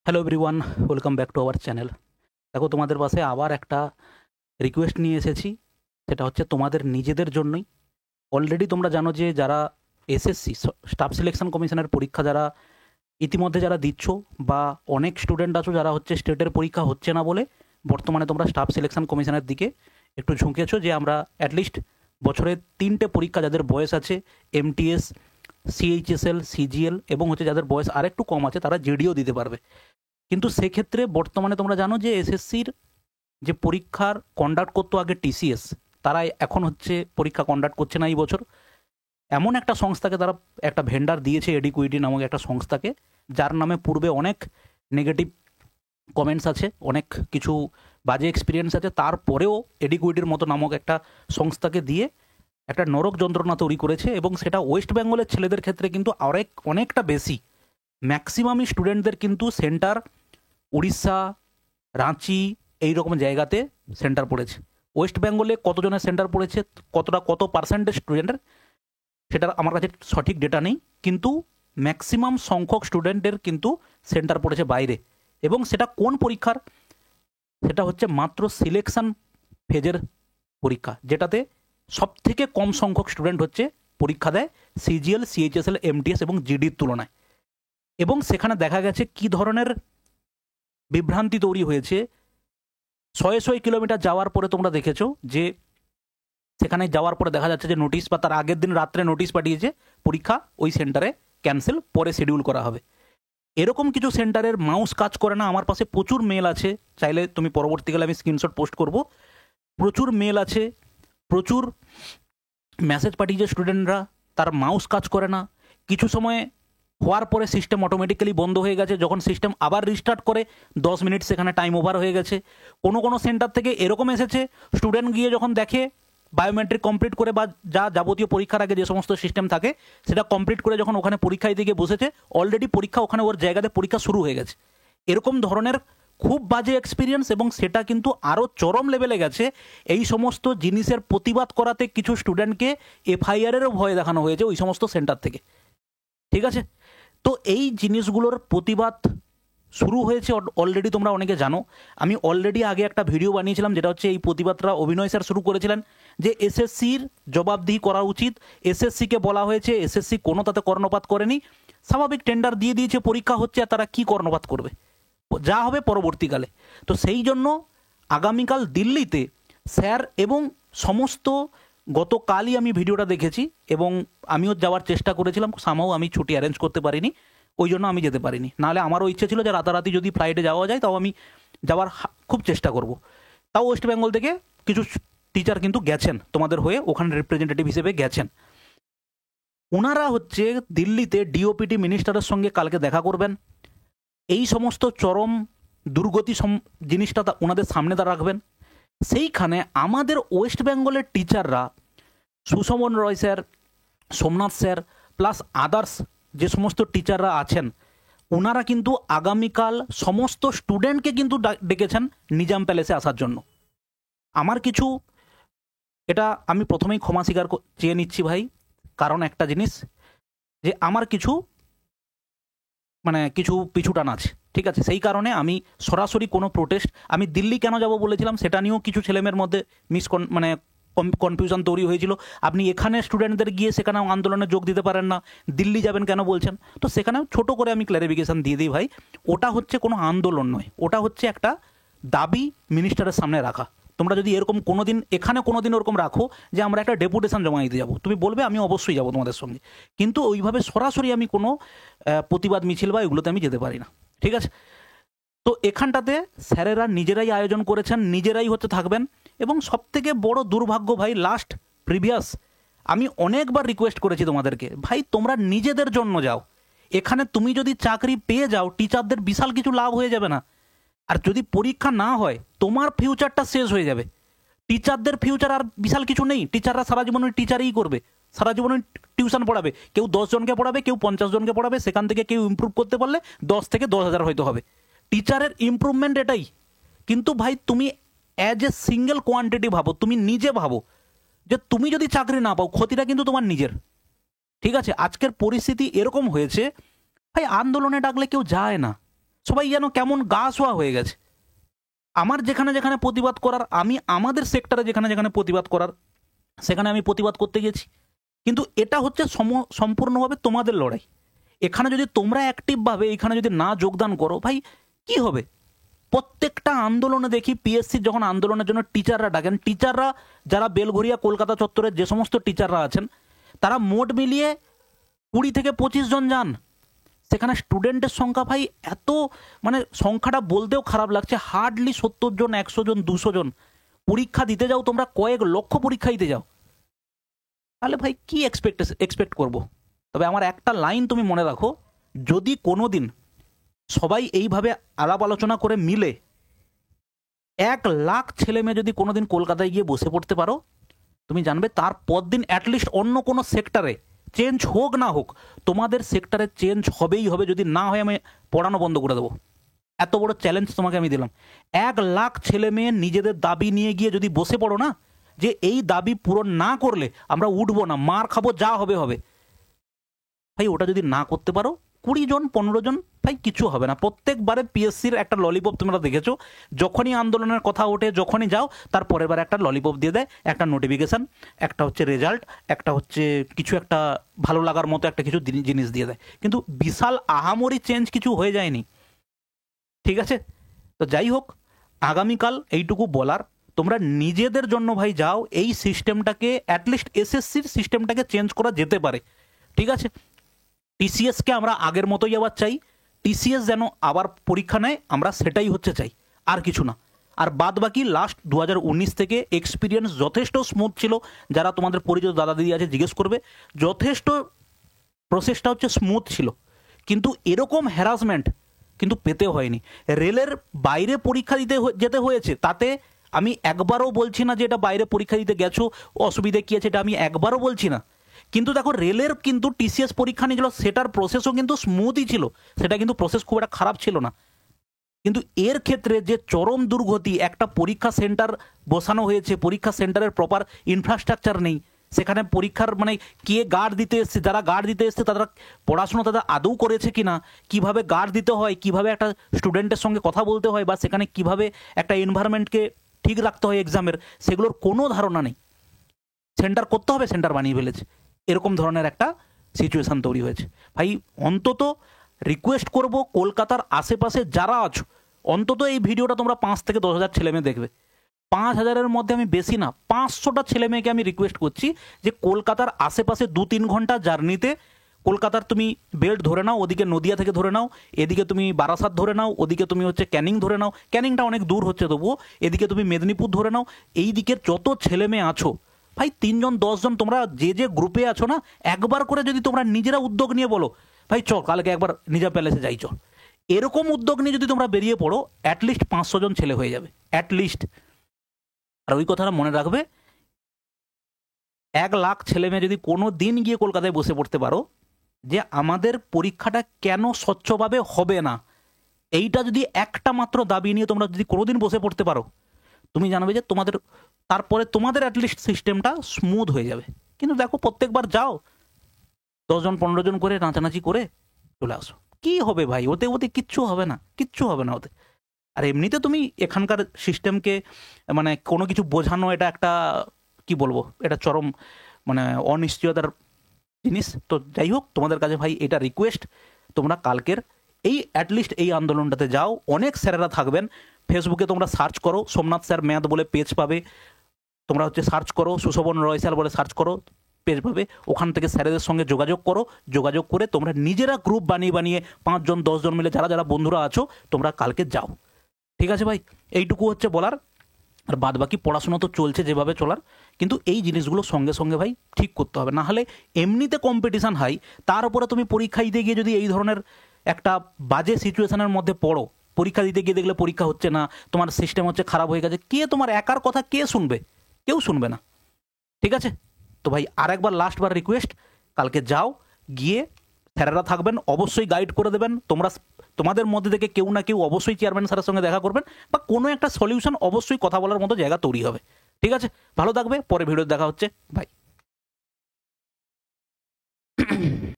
Hello everyone, welcome back to our channel. দেখো, তোমাদের পাশে আবার একটা রিকোয়েস্ট নিয়ে এসেছি। সেটা হচ্ছে তোমাদের নিজেদের জন্যই। অলরেডি তোমরা জানো যে যারা এসএসসি স্টাফ সিলেকশন কমিশনের পরীক্ষা যারা ইতিমধ্যে যারা দিচ্ছ, বা অনেক স্টুডেন্ট আছো যারা হচ্ছে স্টেটের পরীক্ষা হচ্ছে না বলে বর্তমানে তোমরা স্টাফ সিলেকশন কমিশনের দিকে একটু ঝুঁকেছো, যে আমরা অ্যাটলিস্ট বছরে 3টে পরীক্ষা যাদের বয়স আছে এমটিএস, সিএইচএসএল, সিজিএল এবং হচ্ছে যাদের বয়স আরেকটু কম আছে তারা জিডিও দিতে পারবে। কিন্তু সেক্ষেত্রে বর্তমানে তোমরা জানো যে এসএসসির যে পরীক্ষার কন্ডাক্ট করতো আগে টিসিএস, তারা এখন হচ্ছে পরীক্ষা কন্ডাক্ট করছে না এই বছর। এমন একটা সংস্থাকে তারা একটা ভেন্ডার দিয়েছে, এডিকুইটি নামক একটা সংস্থাকে, যার নামে পূর্বে অনেক নেগেটিভ কমেন্টস আছে, অনেক কিছু বাজে এক্সপিরিয়েন্স আছে। তারপরেও এডিকুইটির মতো নামক একটা সংস্থাকে দিয়ে একটা নরক যন্ত্রণা তৈরি করেছে, এবং সেটা ওয়েস্ট বেঙ্গলের ছেলেদের ক্ষেত্রে কিন্তু অনেকটা বেশি। ম্যাক্সিমামই স্টুডেন্টদের কিন্তু সেন্টার উড়িষ্যা, রাঁচি এই রকম জায়গাতে সেন্টার পড়েছে। ওয়েস্ট বেঙ্গলে কতজনের সেন্টার পড়েছে, কত পার্সেন্টেজ স্টুডেন্টের, সেটা আমার কাছে সঠিক ডেটা নেই, কিন্তু ম্যাক্সিমাম সংখ্যক স্টুডেন্টের কিন্তু সেন্টার পড়েছে বাইরে। এবং সেটা কোন পরীক্ষার? সেটা হচ্ছে মাত্র সিলেকশন ফেজের পরীক্ষা, যেটাতে সব থেকে কম সংখ্যক স্টুডেন্ট হচ্ছে পরীক্ষা দেয় সিজিএল, সিএইচএসএল, এমটিএস এবং জিডির তুলনায়। এবং সেখানে দেখা গেছে কি ধরনের বিভ্রান্তি তৈরি হয়েছে। শয়ে কিলোমিটার যাওয়ার পরে তোমরা দেখেছো যে সেখানে যাওয়ার পরে দেখা যাচ্ছে যে নোটিশ, বা তার আগের দিন রাত্রে নোটিশ পাঠিয়েছে পরীক্ষা ওই সেন্টারে ক্যান্সেল, পরে শিডিউল করা হবে। এরকম কিছু সেন্টারের মাউস কাজ করে না। আমার পাশে প্রচুর মেল আছে, চাইলে তুমি পরবর্তীকালে আমি স্ক্রিনশট পোস্ট করব। প্রচুর মেল আছে, প্রচুর মেসেজ পাঠিয়েছে স্টুডেন্টরা, তার মাউস কাজ করে না। কিছু সময় হওয়ার পরে সিস্টেম অটোমেটিক্যালি বন্ধ হয়ে গেছে, যখন সিস্টেম আবার রিস্টার্ট করে 10 মিনিট সেখানে টাইম ওভার হয়ে গেছে। কোনো সেন্টার থেকে এরকম এসেছে, স্টুডেন্ট গিয়ে যখন দেখে বায়োমেট্রিক কমপ্লিট করে বা যা যাবতীয় পরীক্ষার আগে যে সমস্ত সিস্টেম থাকে সেটা কমপ্লিট করে যখন ওখানে পরীক্ষা দিতে গিয়ে বসেছে, অলরেডি পরীক্ষা ওখানে ওর জায়গাতে পরীক্ষা শুরু হয়ে গেছে। এরকম ধরনের খুব বাজে এক্সপিরিয়েন্স, এবং সেটা কিন্তু আরও চরম লেভেলে গেছে। এই সমস্ত জিনিসের প্রতিবাদ করাতে কিছু স্টুডেন্টকে এফআইআরেরও ভয় দেখানো হয়েছে ওই সমস্ত সেন্টার থেকে। ঠিক আছে, তো এই জিনিসগুলোর প্রতিবাদ শুরু হয়েছে অলরেডি, তোমরা অনেকে জানো। আমি অলরেডি আগে একটা ভিডিও বানিয়েছিলাম, যেটা হচ্ছে এই প্রতিবাদটা অভিনয় স্যার শুরু করেছিলেন, যে এসএসসির জবাবদিহি করা উচিত। এসএসসিকে বলা হয়েছে, এসএসসি কোনো তাতে কর্ণপাত করেনি, স্বাভাবিক টেন্ডার দিয়ে দিয়েছে, পরীক্ষা হচ্ছে, আর তারা কি কর্ণপাত করবে, যা হবে পরবর্তীকালে। তো সেই জন্য আগামীকাল দিল্লিতে স্যার এবং সমস্ত, গতকালই আমি ভিডিওটা দেখেছি এবং আমিও যাওয়ার চেষ্টা করেছিলাম, সামহাও আমি ছুটি অ্যারেঞ্জ করতে পারিনি, ওই জন্য আমি যেতে পারিনি। নাহলে আমারও ইচ্ছে ছিল যে রাতারাতি যদি ফ্লাইটে যাওয়া যায় তাও আমি যাওয়ার খুব চেষ্টা করব। তাও ওয়েস্ট বেঙ্গল থেকে কিছু টিচার কিন্তু গেছেন তোমাদের হয়ে, ওখানে রিপ্রেজেন্টেটিভ হিসেবে গেছেন। ওনারা হচ্ছে দিল্লিতে ডিওপিটি মিনিস্টারের সঙ্গে কালকে দেখা করবেন। এই সমস্ত চরম দুর্গতি জিনিসটা ওনাদের সামনে রাখবেন। সেইখানে আমাদের ওয়েস্ট বেঙ্গলের টিচাররা, Sushman Roy sir, Somnath sir, plus others যে সমস্ত টিচাররা আছেন, ওনারা কিন্তু আগামীকাল সমস্ত স্টুডেন্টকে কিন্তু ডেকেছেন নিজাম প্যালেসে আসার জন্য। আমার কিছু, এটা আমি প্রথমেই ক্ষমা স্বীকার চেয়ে নিচ্ছি ভাই, কারণ একটা জিনিস, যে আমার কিছু কিছু পিছুটান আছে, ঠিক আছে? সেই কারণে আমি সরাসরি কোনো প্রোটেস্ট, আমি দিল্লি কেন যাব বলেছিলাম সেটা নিয়েও কিছু ছেলেমেয়ের মধ্যে কনফিউশন তৈরি হয়েছিল। আপনি এখানে স্টুডেন্টদের গিয়ে সেখানে আন্দোলনে যোগ দিতে পারেন না, দিল্লি যাবেন কেন বলছেন? তো সেখানে ছোট করে আমি ক্ল্যারিফিকেশন দিয়ে দিই ভাই, ওটা হচ্ছে কোনো আন্দোলন নয়, ওটা হচ্ছে একটা দাবি মিনিস্টারের সামনে রাখা। তোমরা যদি এরকম কোনোদিন এখানে কোনোদিন ওরকম রাখো যে আমরা একটা ডেপুটেশন জমা দিতে যাবো, তুমি বলবে আমি অবশ্যই যাবো তোমাদের সঙ্গে, কিন্তু ওইভাবে সরাসরি আমি কোনো প্রতিবাদ মিছিল বা এগুলোতে আমি যেতে পারি না, ঠিক আছে? তো এখানটাতে স্যারেরা নিজেরাই আয়োজন করেছেন, নিজেরাই হচ্ছে থাকবেন। এবং সব থেকে বড় দুর্ভাগ্য ভাই, লাস্ট প্রিভিয়াস আমি অনেকবার রিকোয়েস্ট করেছি তোমাদেরকে, ভাই তোমরা নিজেদের জন্য যাও। এখানে তুমি যদি চাকরি পেয়ে যাও, টিচারদের বিশাল কিছু লাভ হয়ে যাবে না? আর যদি পরীক্ষা না হয়, তোমার ফিউচারটা শেষ হয়ে যাবে। টিচারদের ফিউচার আর বিশাল কিছু নেই, টিচাররা সারা জীবন ওই টিচারই করবে, সারা জীবন ওই টিউশন পড়াবে, কেউ 10 জনকে পড়াবে, কেউ 50 জনকে পড়াবে, সেখান থেকে কেউ ইমপ্রুভ করতে পারলে 10 থেকে 10,000 হয়তো হবে। টিচারের ইমপ্রুভমেন্ট এটাই। কিন্তু ভাই তুমি অ্যাজ এ সিঙ্গেল কোয়ান্টিটি ভাবো, তুমি নিজে ভাবো, যে তুমি যদি চাকরি না পাও, ক্ষতিটা কিন্তু তোমার নিজের। ঠিক আছে, আজকের পরিস্থিতি এরকম হয়েছে ভাই, আন্দোলনে ডাকলে কেউ যায় না। সবাই যেন কেমন গা শোয়া হয়ে গেছে। আমার যেখানে যেখানে প্রতিবাদ করার, আমি আমাদের সেক্টরে যেখানে যেখানে প্রতিবাদ করার সেখানে আমি প্রতিবাদ করতে গেছি, কিন্তু এটা হচ্ছে সম্পূর্ণভাবে তোমাদের লড়াই। এখানে যদি তোমরা অ্যাক্টিভভাবে এখানে যদি না যোগদান করো ভাই, কি হবে? প্রত্যেকটা আন্দোলনে দেখি পিএসসি যখন আন্দোলনের জন্য টিচাররা ডাকেন, টিচাররা যারা বেলঘরিয়া কলকাতা চত্বরের যে সমস্ত টিচাররা আছেন তারা মোট মিলিয়ে 20 থেকে 25 জন যান। সেখানে স্টুডেন্টের সংখ্যা ভাই এত, মানে সংখ্যাটা বলতেও খারাপ লাগছে, হার্ডলি 70 জন, 100 জন, 200 জন। পরীক্ষা দিতে যাও তোমরা কয়েক লক্ষ পরীক্ষা দিতে যাও, তাহলে ভাই কি এক্সপেক্ট করব? তবে আমার একটা লাইন তুমি মনে রাখো, যদি কোনো দিন সবাই এইভাবে আলাপ আলোচনা করে মিলে 1 লাখ ছেলে মেয়ে যদি কোনোদিন কলকাতায় গিয়ে বসে পড়তে পারো, তুমি জানবে তার পরদিন অ্যাটলিস্ট অন্য কোনো সেক্টরে চেঞ্জ হোক না হোক, তোমাদের সেক্টরে চেঞ্জ হবেই হবে। যদি না হয় আমি পড়ানো বন্ধ করে দেবো। এত বড় চ্যালেঞ্জ তোমাকে আমি দিলাম। 1 লাখ ছেলে মেয়ে নিজেদের দাবি নিয়ে গিয়ে যদি বসে পড়ো না, যে এই দাবি পূরণ না করলে আমরা উঠবো না, মার খাবো, যা হবে হবে, ভাই ওটা যদি না করতে পারো, 20 জন 15 জন, ভাই কিছু হবে না। প্রত্যেকবারে পিএসসির একটা ললিপপ তোমরা দেখেছো, যখনই আন্দোলনের কথা ওঠে, যখনই যাও তার পরের বার একটা ললিপপ দিয়ে দেয়, একটা নোটিফিকেশন, একটা হচ্ছে রেজাল্ট, একটা হচ্ছে কিছু একটা ভালো লাগার মতো একটা কিছু জিনিস দিয়ে দেয়, কিন্তু বিশাল আহামরি চেঞ্জ কিছু হয়ে যায়নি। ঠিক আছে, তো যাই হোক, আগামীকাল এইটুকু বলার, তোমরা নিজেদের জন্য ভাই যাও, এই সিস্টেমটাকে অ্যাটলিস্ট এসএসসির সিস্টেমটাকে চেঞ্জ করা যেতে পারে। ঠিক আছে, টিসিএসকে আমরা আগের মতোই আবার চাই, টিসিএস যেন আবার পরীক্ষা নেয়, আমরা সেটাই হচ্ছে চাই, আর কিছু না। আর বাদ বাকি লাস্ট 2019 থেকে এক্সপিরিয়েন্স যথেষ্ট স্মুথ ছিল। যারা তোমাদের পরিচিত দাদা দিদি আছে জিজ্ঞেস করবে, যথেষ্ট প্রসেসটা হচ্ছে স্মুথ ছিল, কিন্তু এরকম হ্যারাসমেন্ট কিন্তু পেতে হয়নি। রেলের বাইরে পরীক্ষা দিতে যেতে হয়েছে, তাতে আমি একবারও বলছি না যে এটা বাইরে পরীক্ষা দিতে গেছো অসুবিধে কী আছে, এটা আমি একবারও বলছি না। কিন্তু দেখো, রেলের কিন্তু টিসিএস পরীক্ষা নিয়েছিল, সেটার প্রসেসও কিন্তু স্মুথই ছিল, সেটা কিন্তু প্রসেস খুব একটা খারাপ ছিল না। কিন্তু এর ক্ষেত্রে যে চরম দুর্গতি, একটা পরীক্ষা সেন্টার বসানো হয়েছে, পরীক্ষা সেন্টারের প্রপার ইনফ্রাস্ট্রাকচার নেই, সেখানে পরীক্ষার মানে কে গার্ড দিতে এসছে, যারা গার্ড দিতে এসছে তারা পড়াশোনা তাদের আদৌ করেছে কিনা, কিভাবে গার্ড দিতে হয়, কিভাবে একটা স্টুডেন্টের সঙ্গে কথা বলতে হয়, বা সেখানে কিভাবে একটা এনভায়রনমেন্টকে ঠিক রাখতে হয় এক্সামের, সেগুলোর কোনো ধারণা নেই। সেন্টার করতে হবে, সেন্টার বানিয়ে ফেলেছে, এরকম ধরনের একটা সিচুয়েশান তৈরি হয়েছে। ভাই অন্তত রিকোয়েস্ট করব, কলকাতার আশেপাশে যারা আছো, অন্তত এই ভিডিওটা তোমরা 5 থেকে 10 হাজার ছেলে মেয়ে দেখবে। 5,000-এর মধ্যে আমি বেশি না, 500টা ছেলে মেয়েকে আমি রিকোয়েস্ট করছি যে কলকাতার আশেপাশে 2-3 ঘন্টা জার্নিতে, কলকাতার তুমি বেল্ট ধরে নাও, ওদিকে নদিয়া থেকে ধরে নাও, এদিকে তুমি বারাসাত ধরে নাও, ওদিকে তুমি হচ্ছে ক্যানিং ধরে নাও, ক্যানিংটা অনেক দূর হচ্ছে তবুও, এদিকে তুমি মেদিনীপুর ধরে নাও, এই দিকের যত ছেলে মেয়ে আছো ভাই, 3 জন 10 জন তোমরা যে যে গ্রুপে আছো না, একবার করে যদি তোমরা নিজেরা উদ্যোগ নিয়ে বলো, ভাই চল কালকে একবার নিজা প্যালেসে যাই চল, এরকম উদ্যোগ নিয়ে যদি তোমরা বেরিয়ে পড়ো, অ্যাটলিস্ট 500 জন ছেলে হয়ে যাবে, অ্যাটলিস্ট। আর ওই কথাটা মনে রাখবে, 1 লাখ ছেলে মেয়ে যদি কোনো দিন গিয়ে কলকাতায় বসে পড়তে পারো যে আমাদের পরীক্ষাটা কেন স্বচ্ছভাবে হবে না, এইটা যদি একটা মাত্র দাবি নিয়ে তোমরা যদি কোনোদিন বসে পড়তে পারো, তুমি জানবে যে তোমাদের তারপরে তোমাদের অ্যাটলিস্ট সিস্টেমটা স্মুথ হয়ে যাবে। কিন্তু দেখো, প্রত্যেকবার যাও 10 জন 15 জন করে নাচানাচি করে চলে আসো, কি হবে ভাই? ওতে ওতে কিচ্ছু হবে না, কিচ্ছু হবে না ওতে। আর এমনিতে তুমি এখানকার সিস্টেমকে মানে কোনো কিছু বোঝানো, এটা একটা কি বলবো, এটা চরম মানে অনিশ্চয়তার জিনিস। তো যাই হোক, তোমাদের কাছে ভাই এটা রিকোয়েস্ট, তোমরা কালকের এই অ্যাটলিস্ট এই আন্দোলনটাতে যাও। অনেক স্যারেরা থাকবেন, ফেসবুকে তোমরা সার্চ করো, সোমনাথ স্যার ম্যাথ বলে পেজ পাবে, তোমরা হচ্ছে সার্চ করো, সুশোভন রয় স্যার বলে সার্চ করো, পেজ পাবে, ওখান থেকে স্যারেদের সঙ্গে যোগাযোগ করো, যোগাযোগ করে তোমরা নিজেরা গ্রুপ বানিয়ে বানিয়ে 5 জন 10 জন মিলে যারা যারা বন্ধুরা আছো তোমরা কালকে যাও। ঠিক আছে ভাই, এইটুকু হচ্ছে বলার। আর বাদ বাকি পড়াশোনা তো চলছে যেভাবে চলার, কিন্তু এই জিনিসগুলো সঙ্গে সঙ্গে ভাই ঠিক করতে হবে, না হলে এমনিতে কম্পিটিশান হাই, তার উপরে তুমি পরীক্ষা দিতে গিয়ে যদি এই ধরনের একটা বাজে সিচুয়েশনের মধ্যে পড়ো, পরীক্ষা দিতে গিয়ে দেখলে পরীক্ষা হচ্ছে না, তোমার সিস্টেম হচ্ছে খারাপ হয়ে গেছে, কে তোমার একার কথা কে শুনবে? কেউ শুনবে না। ঠিক আছে, তো ভাই আরেকবার লাস্টবার রিকোয়েস্ট, কালকে যাও, গিয়ে স্যারেরা থাকবেন, অবশ্যই গাইড করে দেবেন, তোমরা তোমাদের মধ্যে থেকে কেউ না কেউ অবশ্যই চেয়ারম্যান স্যারের সঙ্গে দেখা করবেন, বা কোনো একটা সলিউশন অবশ্যই কথা বলার মতো জায়গা তৈরি হবে। ঠিক আছে, ভালো থাকবে, পরে ভিডিও দেখা হচ্ছে, বাই।